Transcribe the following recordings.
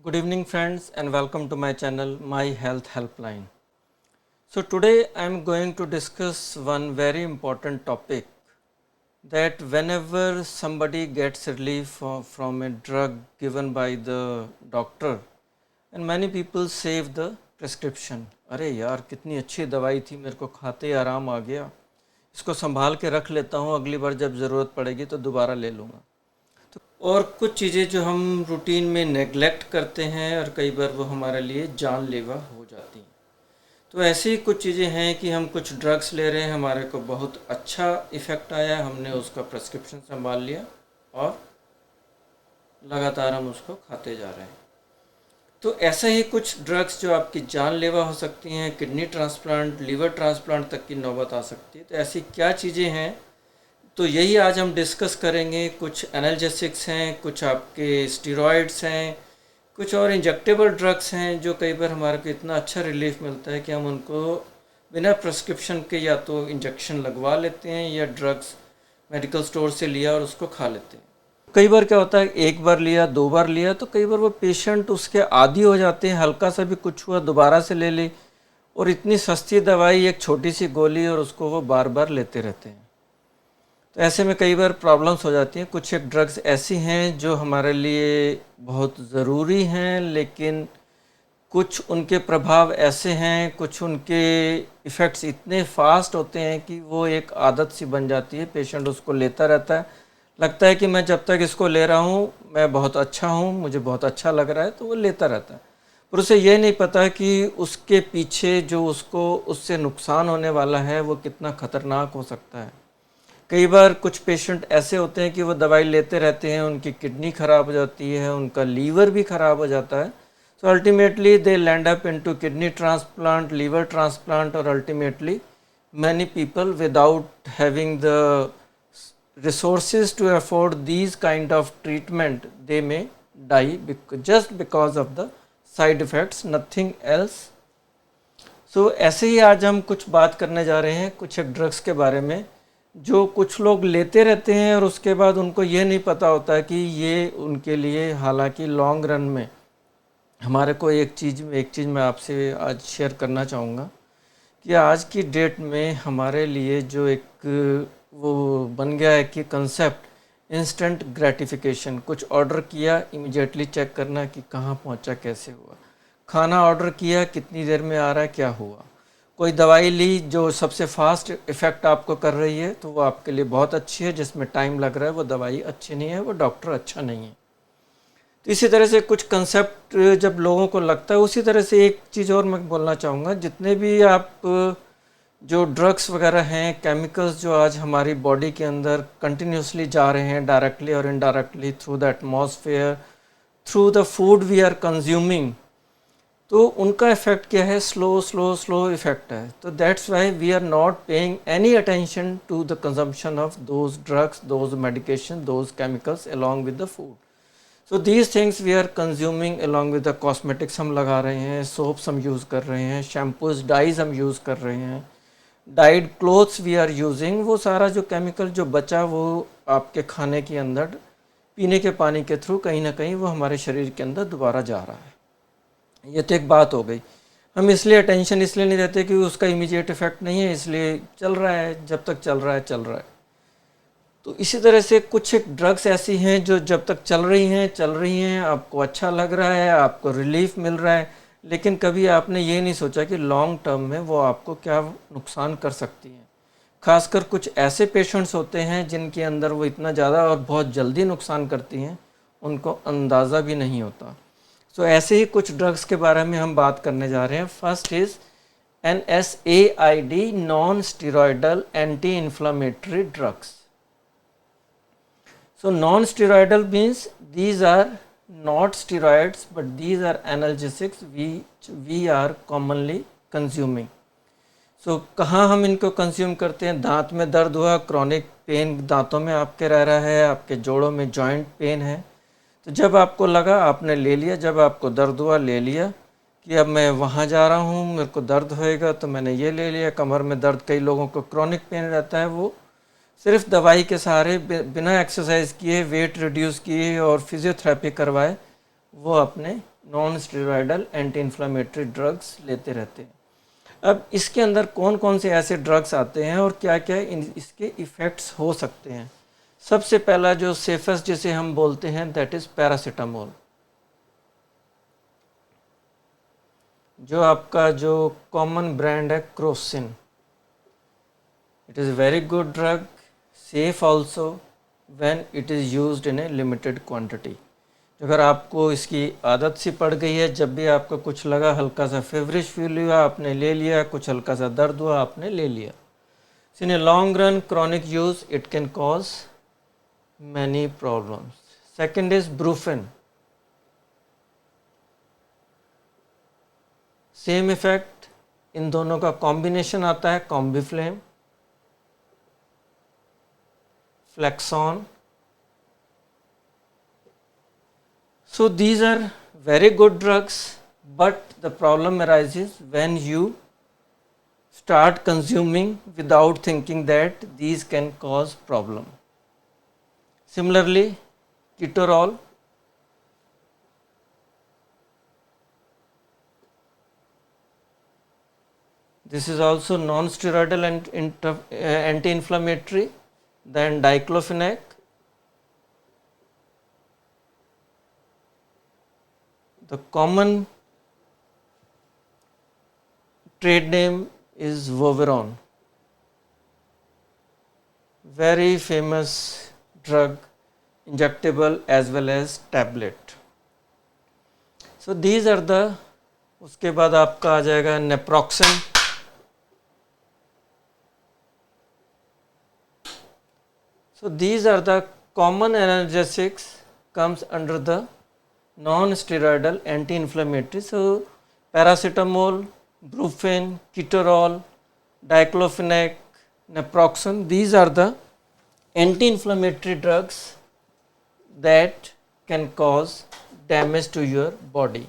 Good evening, friends, and welcome to my channel, My Health Helpline. So, today I am going to discuss one very important topic that whenever somebody gets relief from a drug given by the doctor, and many people save the prescription. अरे यार कितनी अच्छी दवाई थी, मेरे को खाते ही आराम आ गया, इसको संभाल के रख लेता हूँ, अगली बार जब ज़रूरत पड़ेगी तो दोबारा ले लूँगा। और कुछ चीज़ें जो हम रूटीन में नेगलेक्ट करते हैं और कई बार वो हमारे लिए जानलेवा हो जाती हैं। तो ऐसी ही कुछ चीज़ें हैं कि हम कुछ ड्रग्स ले रहे हैं, हमारे को बहुत अच्छा इफ़ेक्ट आया, हमने उसका प्रिस्क्रिप्शन संभाल लिया और लगातार हम उसको खाते जा रहे हैं। तो ऐसे ही कुछ ड्रग्स जो आपकी जानलेवा हो सकती हैं, किडनी ट्रांसप्लांट, लीवर ट्रांसप्लांट तक की नौबत आ सकती है। तो ऐसी क्या चीज़ें हैं, तो यही आज हम डिस्कस करेंगे। कुछ एनाल्जेसिक्स हैं, कुछ आपके स्टेरॉइड्स हैं, कुछ और इंजेक्टेबल ड्रग्स हैं जो कई बार हमारे को इतना अच्छा रिलीफ मिलता है कि हम उनको बिना प्रिस्क्रिप्शन के या तो इंजेक्शन लगवा लेते हैं या ड्रग्स मेडिकल स्टोर से लिया और उसको खा लेते हैं। कई बार क्या होता है, एक बार लिया, दो बार लिया, तो कई बार वो पेशेंट उसके आदी हो जाते हैं, हल्का सा भी कुछ हुआ दोबारा से ले ली, और इतनी सस्ती दवाई, एक छोटी सी गोली, और उसको वो बार बार लेते रहते हैं। तो ऐसे में कई बार प्रॉब्लम्स हो जाती हैं। कुछ एक ड्रग्स ऐसी हैं जो हमारे लिए बहुत ज़रूरी हैं, लेकिन कुछ उनके प्रभाव ऐसे हैं, कुछ उनके इफ़ेक्ट्स इतने फास्ट होते हैं कि वो एक आदत सी बन जाती है, पेशेंट उसको लेता रहता है, लगता है कि मैं जब तक इसको ले रहा हूँ मैं बहुत अच्छा हूँ, मुझे बहुत अच्छा लग रहा है, तो वो लेता रहता है। पर उसे ये नहीं पता कि उसके पीछे जो उसको उससे नुकसान होने वाला है वो कितना ख़तरनाक हो सकता है। कई बार कुछ पेशेंट ऐसे होते हैं कि वो दवाई लेते रहते हैं, उनकी किडनी ख़राब हो जाती है, उनका लीवर भी ख़राब हो जाता है। So ultimately they land up into kidney transplant, liver transplant, और ultimately many people without having the resources to afford these kind of treatment, they may die just because of the side effects, nothing else. So ऐसे ही आज हम कुछ बात करने जा रहे हैं कुछ एक ड्रग्स के बारे में जो कुछ लोग लेते रहते हैं और उसके बाद उनको ये नहीं पता होता कि ये उनके लिए, हालांकि लॉन्ग रन में हमारे को एक चीज़ मैं आपसे आज शेयर करना चाहूँगा कि आज की डेट में हमारे लिए जो एक वो बन गया है कि कंसेप्ट इंस्टेंट ग्रेटिफिकेशन। कुछ ऑर्डर किया, इमीडिएटली चेक करना कि कहाँ पहुँचा, कैसे हुआ। खाना ऑर्डर किया, कितनी देर में आ रहा है, क्या हुआ। कोई दवाई ली जो सबसे फास्ट इफ़ेक्ट आपको कर रही है, तो वो आपके लिए बहुत अच्छी है। जिसमें टाइम लग रहा है वो दवाई अच्छी नहीं है, वो डॉक्टर अच्छा नहीं है। तो इसी तरह से कुछ कंसेप्ट जब लोगों को लगता है, उसी तरह से एक चीज़ और मैं बोलना चाहूँगा, जितने भी आप जो ड्रग्स वगैरह हैं, केमिकल्स जो आज हमारी बॉडी के अंदर कंटिन्यूसली जा रहे हैं, डायरेक्टली और indirectly, through the atmosphere, through the food we are consuming, तो उनका इफ़ेक्ट क्या है, स्लो इफ़ेक्ट है। तो that's why we are not paying any attention to the consumption of those drugs, those medication, those chemicals along with the food. So these things we are consuming along with the cosmetics हम लगा रहे हैं, soaps हम use कर रहे हैं, shampoos, dies हम use कर रहे हैं, dyed clothes we are using. वो सारा जो केमिकल जो बचा वो आपके खाने के अंदर, पीने के पानी के थ्रू कहीं ना कहीं वो हमारे शरीर के अंदर दोबारा जा रहा है। ये तो एक बात हो गई। हम इसलिए अटेंशन इसलिए नहीं देते कि उसका इमीडिएट इफेक्ट नहीं है, इसलिए चल रहा है, जब तक चल रहा है चल रहा है। तो इसी तरह से कुछ एक ड्रग्स ऐसी हैं जो जब तक चल रही हैं, आपको अच्छा लग रहा है, आपको रिलीफ मिल रहा है, लेकिन कभी आपने ये नहीं सोचा कि लॉन्ग टर्म में वो आपको क्या नुकसान कर सकती हैं। खासकर कुछ ऐसे पेशेंट्स होते हैं जिनके अंदर वो इतना ज़्यादा और बहुत जल्दी नुकसान करती हैं, उनको अंदाज़ा भी नहीं होता। सो ऐसे ही कुछ ड्रग्स के बारे में हम बात करने जा रहे हैं। First is NSAID, non steroidal anti inflammatory drugs. So non-steroidal means these are not steroids, but these are analgesics which we are commonly consuming. So कहाँ हम इनको कंज्यूम करते हैं? दांत में दर्द हुआ, क्रॉनिक पेन दांतों में आपके रह रहा है, आपके जोड़ों में जॉइंट पेन है, तो जब आपको लगा आपने ले लिया, जब आपको दर्द हुआ ले लिया कि अब मैं वहाँ जा रहा हूँ, मेरे को दर्द होएगा तो मैंने ये ले लिया। कमर में दर्द, कई लोगों को क्रॉनिक पेन रहता है, वो सिर्फ दवाई के सहारे बिना एक्सरसाइज किए, वेट रिड्यूस किए और फिजियोथेरेपी करवाए वो अपने non steroidal anti inflammatory drugs लेते रहते हैं। अब इसके अंदर कौन कौन से ऐसे ड्रग्स आते हैं और क्या क्या इसके इफ़ेक्ट्स हो सकते हैं। सबसे पहला जो सेफेस्ट जिसे हम बोलते हैं दैट इज़ पैरासीटामोल। जो आपका जो कॉमन ब्रांड है Crocin, it is very good drug, safe also when it is used in A limited quantity. अगर आपको इसकी आदत सी पड़ गई है, जब भी आपको कुछ लगा, हल्का सा फेवरिश फील हुआ आपने ले लिया, कुछ हल्का सा दर्द हुआ आपने ले लिया। In a long run chronic use it can cause many problems. Second is brufen, same effect, इन दोनों का कॉम्बिनेशन आता है Combiflam, Flexon. So these are very good drugs, but the problem arises when you start consuming without thinking that these can cause problem. Similarly, ketorol, this is also non-steroidal and anti-inflammatory. Then diclofenac, the common trade name is Voveron, very famous drug, injectable as well as tablet. So these are the, उसके बाद आपका आ जाएगा naproxen. So these are the common analgesics comes under the non-steroidal anti-inflammatory. So paracetamol, brufen, ketorol, diclofenac, naproxen, these are the anti-inflammatory drugs that can cause damage to your body.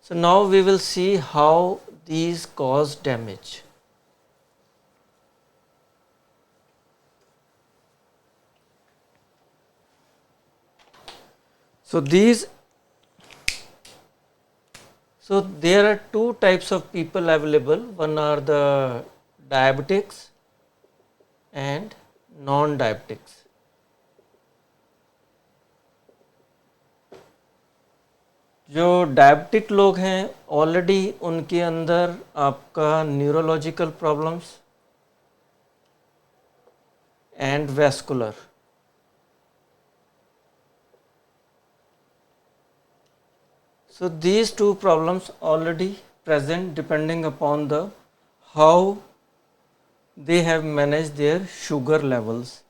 So now we will see how these cause damage. So there are two types of people available. One are the diabetics and non-diabetics. जो diabetic लोग हैं already उनके अंदर आपका neurological problems and vascular, so these two problems already present depending upon the how they have managed their sugar levels.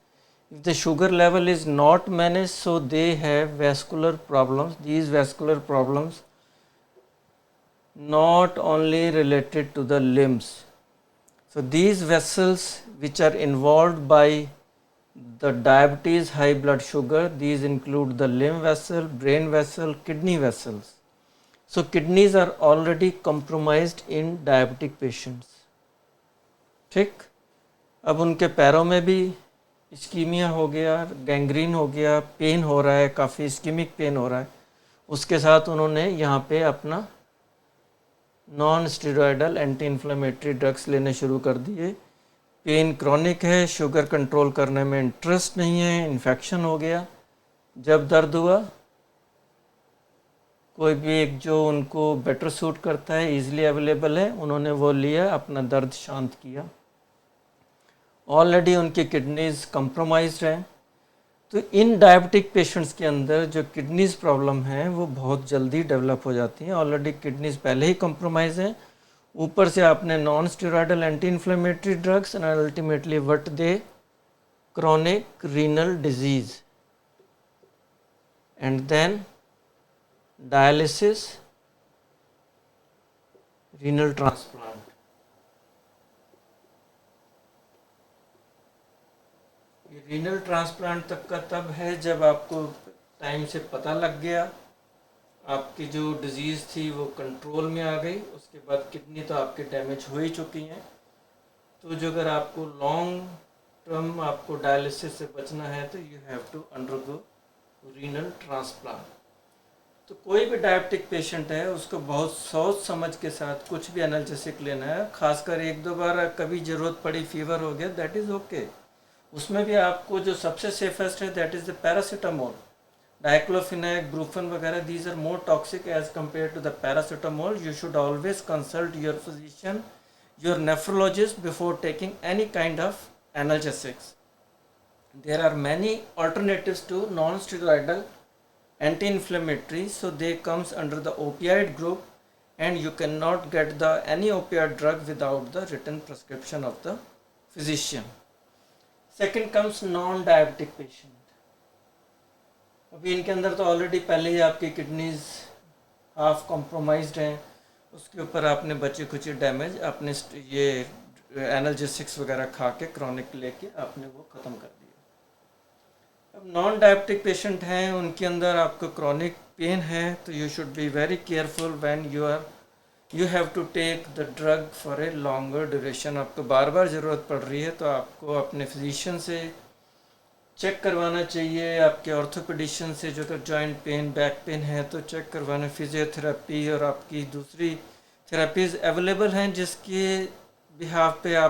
If the sugar level is not managed, so they have vascular problems. These vascular problems not only related to the limbs. So these vessels which are involved by the diabetes, high blood sugar, these include the limb vessel, brain vessel, kidney vessels. So kidneys are already compromised in diabetic patients. ठीक, अब उनके पैरों में भी ischemia हो गया, gangrene हो गया, पेन हो रहा है, काफ़ी इस्कीमिक पेन हो रहा है। उसके साथ उन्होंने यहाँ पे अपना non steroidal anti inflammatory drugs लेने शुरू कर दिए। पेन क्रॉनिक है, शुगर कंट्रोल करने में इंटरेस्ट नहीं है, इन्फेक्शन हो गया। जब दर्द हुआ, कोई भी एक जो उनको बेटर सूट करता है, इजीली अवेलेबल है, उन्होंने वो लिया, अपना दर्द शांत किया। ऑलरेडी उनकी किडनीज कंप्रोमाइज्ड हैं। तो इन डायबिटिक पेशेंट्स के अंदर जो किडनीज प्रॉब्लम है वो बहुत जल्दी डेवलप हो जाती हैं। ऑलरेडी किडनीज पहले ही कंप्रोमाइज़ हैं, ऊपर से आपने non steroidal anti inflammatory drugs and ultimately what they chronic renal disease and then dialysis, renal transplant. ये रीनल ट्रांसप्लांट तक का तब है जब आपको टाइम से पता लग गया, आपकी जो डिजीज़ थी वो कंट्रोल में आ गई। उसके बाद किडनी तो आपके डैमेज हो ही चुकी हैं। तो जो अगर आपको लॉन्ग टर्म आपको डायलिसिस से बचना है तो you have to undergo renal transplant. तो कोई भी डायबिटिक पेशेंट है उसको बहुत सोच समझ के साथ कुछ भी एनाल्जेसिक लेना है, खासकर एक दो बार कभी ज़रूरत पड़ी, फीवर हो गया, दैट इज़ ओके। उसमें भी आपको जो सबसे सेफेस्ट है that is the paracetamol. Diclofenac, brufen वगैरह, these are more toxic as compare to the paracetamol. You should always consult your physician, your nephrologist before taking any kind of analgesics. There are many alternatives to non-steroidal anti-inflammatory, so they comes under the opioid group, and you cannot get the any opioid drug without the written prescription of the physician. Second comes non-diabetic patient. अभी इनके अंदर तो already पहले ही आपकी kidneys half compromised हैं, उसके ऊपर आपने बची खुची डैमेज आपने ये एनाल्जेसिक्स वगैरह खा के क्रॉनिक लेके आपने वो ख़त्म कर दिया। अब नॉन डायबिटिक पेशेंट हैं, उनके अंदर आपको क्रॉनिक पेन है, तो you should be very careful when you have to take the drug for a longer duration. आपको बार बार ज़रूरत पड़ रही है तो आपको अपने फिजिशियन से चेक करवाना चाहिए, आपके ऑर्थोपेडिशियन से, जो अगर जॉइंट पेन, बैक पेन है तो चेक करवाना। फिजियोथेरेपी और आपकी दूसरी थेरेपीज़ अवेलेबल हैं जिसके बिहाफ पे आप